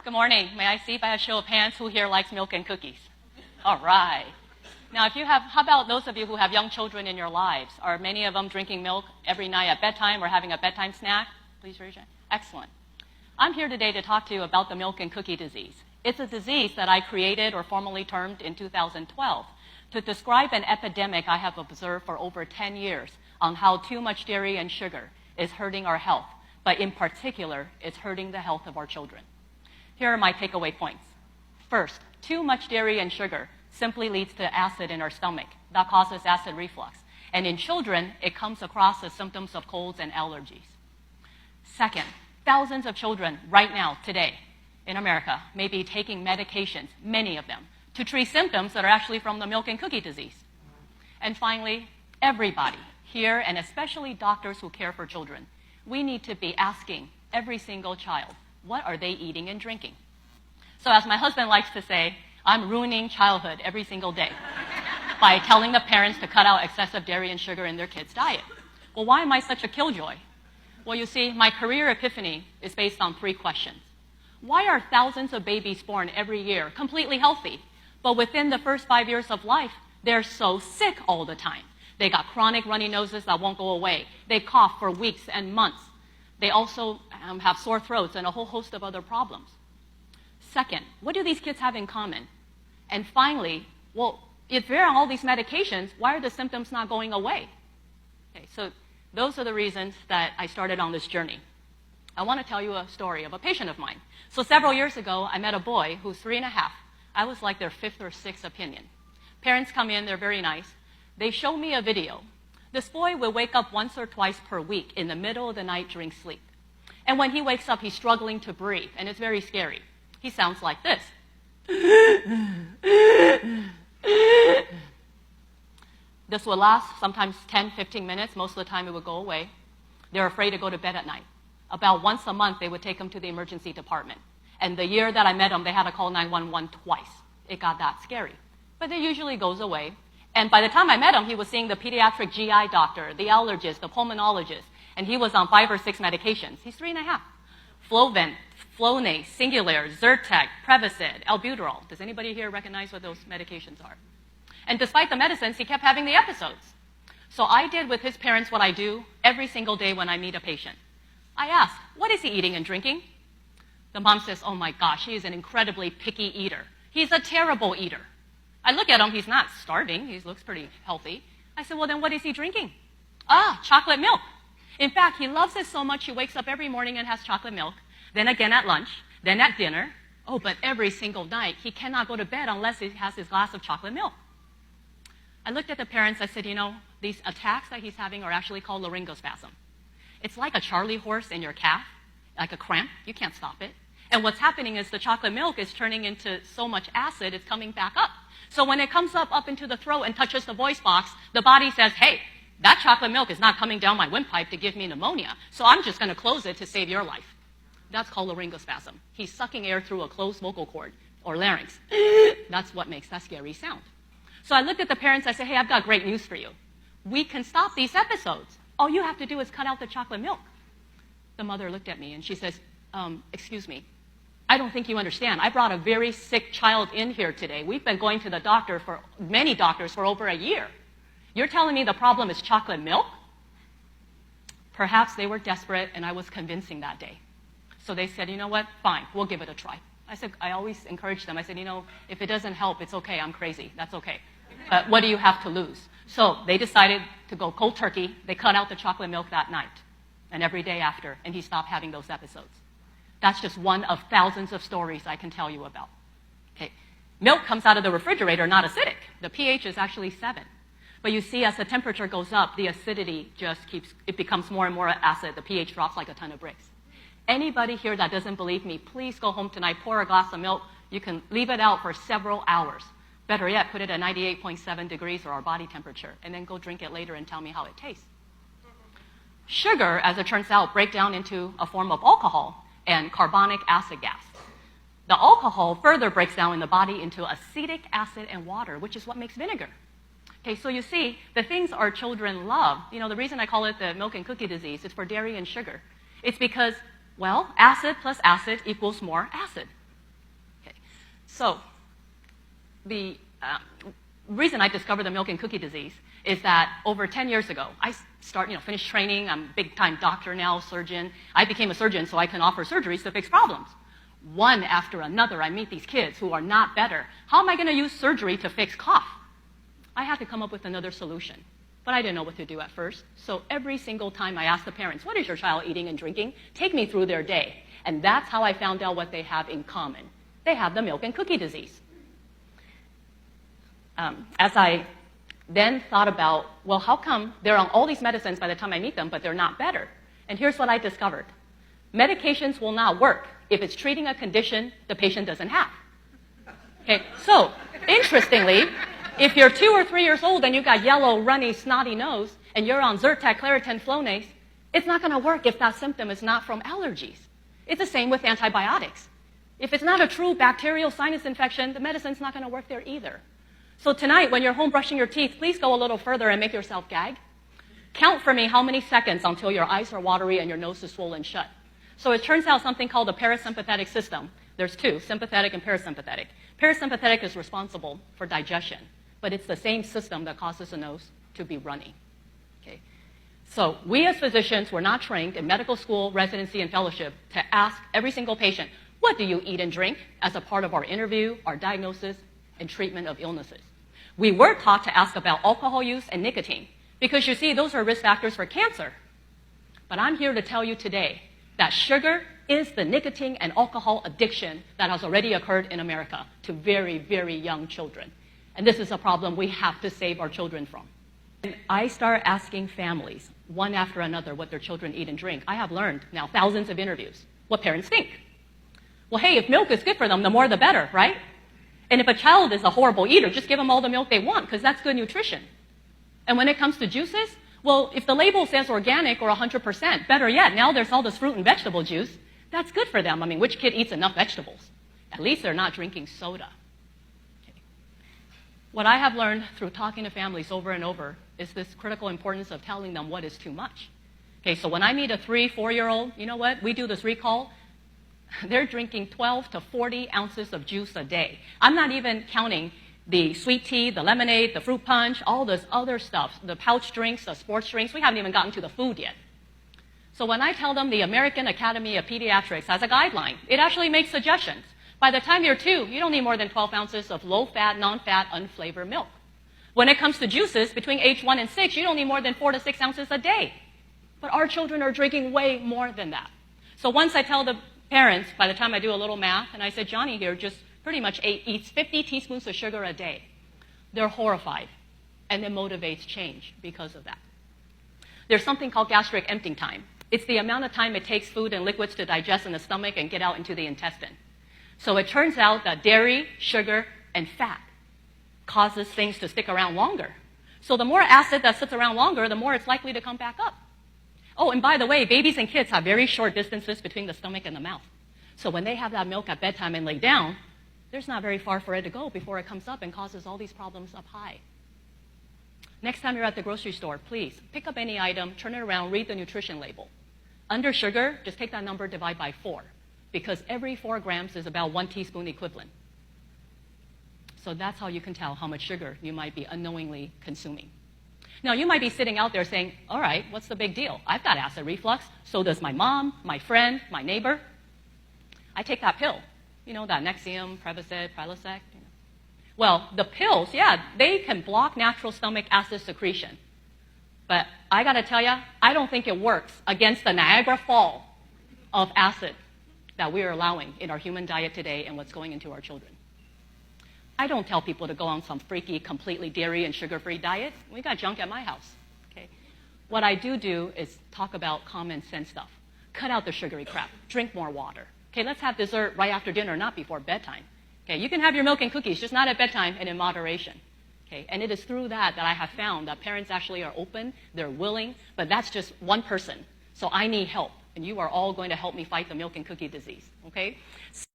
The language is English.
Good morning. May I see by a show of hands who here likes milk and cookies? All right. Now, how about those of you who have young children in your lives? Are many of them drinking milk every night at bedtime or having a bedtime snack? Please raise your hand. Excellent. I'm here today to talk to you about the milk and cookie disease. It's a disease that I created or formally termed in 2012 to describe an epidemic I have observed for over 10 years on how too much dairy and sugar is hurting our health, but in particular, it's hurting the health of our children. Here are my takeaway points. First, too much dairy and sugar simply leads to acid in our stomach. That causes acid reflux. And in children, it comes across as symptoms of colds and allergies. Second, thousands of children right now, today, in America, may be taking medications, many of them, to treat symptoms that are actually from the milk and cookie disease. And finally, everybody here, and especially doctors who care for children, we need to be asking every single child, what are they eating and drinking? So as my husband likes to say, I'm ruining childhood every single day by telling the parents to cut out excessive dairy and sugar in their kids' diet. Well, why am I such a killjoy? Well, you see, my career epiphany is based on 3 questions. Why are thousands of babies born every year completely healthy, but within the first 5 years of life, they're so sick all the time? They got chronic runny noses that won't go away. They cough for weeks and months. They also have sore throats and a whole host of other problems. Second, what do these kids have in common? And finally, well, if they're on all these medications, why are the symptoms not going away? Okay, so those are the reasons that I started on this journey. I want to tell you a story of a patient of mine. So several years ago, I met a boy who's 3.5. I was like their 5th or 6th opinion. Parents come in, they're very nice. They show me a video. This boy will wake up once or twice per week in the middle of the night during sleep. And when he wakes up, he's struggling to breathe, and it's very scary. He sounds like this. This will last sometimes 10, 15 minutes. Most of the time, it would go away. They're afraid to go to bed at night. About once a month, they would take him to the emergency department. And the year that I met him, they had to call 911 twice. It got that scary. But it usually goes away. And by the time I met him, he was seeing the pediatric GI doctor, the allergist, the pulmonologist, and he was on 5 or 6 medications. He's 3.5. Flovent, Flonase, Singulair, Zyrtec, Prevacid, Albuterol. Does anybody here recognize what those medications are? And despite the medicines, he kept having the episodes. So I did with his parents what I do every single day when I meet a patient. I ask, what is he eating and drinking? The mom says, oh my gosh, he is an incredibly picky eater. He's a terrible eater. I look at him, he's not starving, he looks pretty healthy. I said, well then what is he drinking? Chocolate milk. In fact, he loves it so much he wakes up every morning and has chocolate milk, then again at lunch, then at dinner. Oh, but every single night, he cannot go to bed unless he has his glass of chocolate milk. I looked at the parents, I said, these attacks that he's having are actually called laryngospasm. It's like a Charlie horse in your calf, like a cramp, you can't stop it. And what's happening is the chocolate milk is turning into so much acid, it's coming back up. So when it comes up into the throat and touches the voice box, the body says, hey, that chocolate milk is not coming down my windpipe to give me pneumonia, so I'm just going to close it to save your life. That's called laryngospasm. He's sucking air through a closed vocal cord or larynx. That's what makes that scary sound. So I looked at the parents, I said, hey, I've got great news for you. We can stop these episodes. All you have to do is cut out the chocolate milk. The mother looked at me and she says, excuse me, I don't think you understand. I brought a very sick child in here today. We've been going to the doctor many doctors for over a year. You're telling me the problem is chocolate milk? Perhaps they were desperate and I was convincing that day. So they said, you know what, fine, we'll give it a try. I always encourage them. I said, if it doesn't help, it's okay, I'm crazy, that's okay. But what do you have to lose? So they decided to go cold turkey. They cut out the chocolate milk that night and every day after, and he stopped having those episodes. That's just one of thousands of stories I can tell you about. Okay. Milk comes out of the refrigerator, not acidic. The pH is actually 7. But you see, as the temperature goes up, the acidity it becomes more and more acid. The pH drops like a ton of bricks. Anybody here that doesn't believe me, please go home tonight, pour a glass of milk. You can leave it out for several hours. Better yet, put it at 98.7 degrees or our body temperature, and then go drink it later and tell me how it tastes. Sugar, as it turns out, breaks down into a form of alcohol and carbonic acid gas. The alcohol further breaks down in the body into acetic acid and water, which is what makes vinegar. Okay, so you see, the things our children love, the reason I call it the milk and cookie disease is for dairy and sugar. It's because, acid plus acid equals more acid. So the reason I discovered the milk and cookie disease is that over 10 years ago, I finished training. I'm a big-time doctor now, surgeon. I became a surgeon so I can offer surgeries to fix problems. One after another, I meet these kids who are not better. How am I going to use surgery to fix cough? I had to come up with another solution, but I didn't know what to do at first. So every single time I asked the parents, what is your child eating and drinking? Take me through their day. And that's how I found out what they have in common. They have the milk and cookie disease. As I then thought about, well, how come they're on all these medicines by the time I meet them, but they're not better? And here's what I discovered. Medications will not work if it's treating a condition the patient doesn't have. Okay, so interestingly, if you're 2 or 3 years old and you've got yellow, runny, snotty nose, and you're on Zyrtec, Claritin, Flonase, it's not going to work if that symptom is not from allergies. It's the same with antibiotics. If it's not a true bacterial sinus infection, the medicine's not going to work there either. So tonight, when you're home brushing your teeth, please go a little further and make yourself gag. Count for me how many seconds until your eyes are watery and your nose is swollen shut. So it turns out something called the parasympathetic system. There's two, sympathetic and parasympathetic. Parasympathetic is responsible for digestion, but it's the same system that causes the nose to be runny. Okay? So we as physicians were not trained in medical school, residency, and fellowship to ask every single patient, what do you eat and drink, as a part of our interview, our diagnosis, and treatment of illnesses. We were taught to ask about alcohol use and nicotine, because you see, those are risk factors for cancer. But I'm here to tell you today that sugar is the nicotine and alcohol addiction that has already occurred in America to very, very young children. And this is a problem we have to save our children from. And I start asking families, one after another, what their children eat and drink. I have learned now thousands of interviews what parents think. Well, hey, if milk is good for them, the more the better, right? And if a child is a horrible eater, just give them all the milk they want, because that's good nutrition. And when it comes to juices, well, if the label says organic or 100%, better yet, now there's all this fruit and vegetable juice, that's good for them. I mean, which kid eats enough vegetables? At least they're not drinking soda. Okay. What I have learned through talking to families over and over is this critical importance of telling them what is too much. Okay, so when I meet a 3, 4-year-old, you know what? We do this recall. They're drinking 12 to 40 ounces of juice a day. I'm not even counting the sweet tea, the lemonade, the fruit punch, all this other stuff, the pouch drinks, the sports drinks. We haven't even gotten to the food yet. So when I tell them the American Academy of Pediatrics has a guideline, it actually makes suggestions. By the time you're 2, you don't need more than 12 ounces of low-fat, non-fat, unflavored milk. When it comes to juices, between age 1 and 6, you don't need more than 4 to 6 ounces a day. But our children are drinking way more than that. So once I tell the parents, by the time I do a little math, and I said, Johnny here just pretty much eats 50 teaspoons of sugar a day. They're horrified, and it motivates change because of that. There's something called gastric emptying time. It's the amount of time it takes food and liquids to digest in the stomach and get out into the intestine. So it turns out that dairy, sugar, and fat causes things to stick around longer. So the more acid that sits around longer, the more it's likely to come back up. Oh, and by the way, babies and kids have very short distances between the stomach and the mouth. So when they have that milk at bedtime and lay down, there's not very far for it to go before it comes up and causes all these problems up high. Next time you're at the grocery store, please pick up any item, turn it around, read the nutrition label. Under sugar, just take that number, divide by 4, because every 4 grams is about 1 teaspoon equivalent. So that's how you can tell how much sugar you might be unknowingly consuming. Now, you might be sitting out there saying, all right, what's the big deal? I've got acid reflux, so does my mom, my friend, my neighbor. I take that pill, you know, that Nexium, Prevacid, Prilosec. You know. Well, the pills, yeah, they can block natural stomach acid secretion. But I got to tell you, I don't think it works against the Niagara Fall of acid that we are allowing in our human diet today and what's going into our children. I don't tell people to go on some freaky, completely dairy and sugar-free diet. We got junk at my house. Okay? What I do is talk about common sense stuff. Cut out the sugary crap. Drink more water. Okay, let's have dessert right after dinner, not before bedtime. Okay, you can have your milk and cookies, just not at bedtime and in moderation. Okay, and it is through that I have found that parents actually are open, they're willing, but that's just one person. So I need help, and you are all going to help me fight the milk and cookie disease. Okay?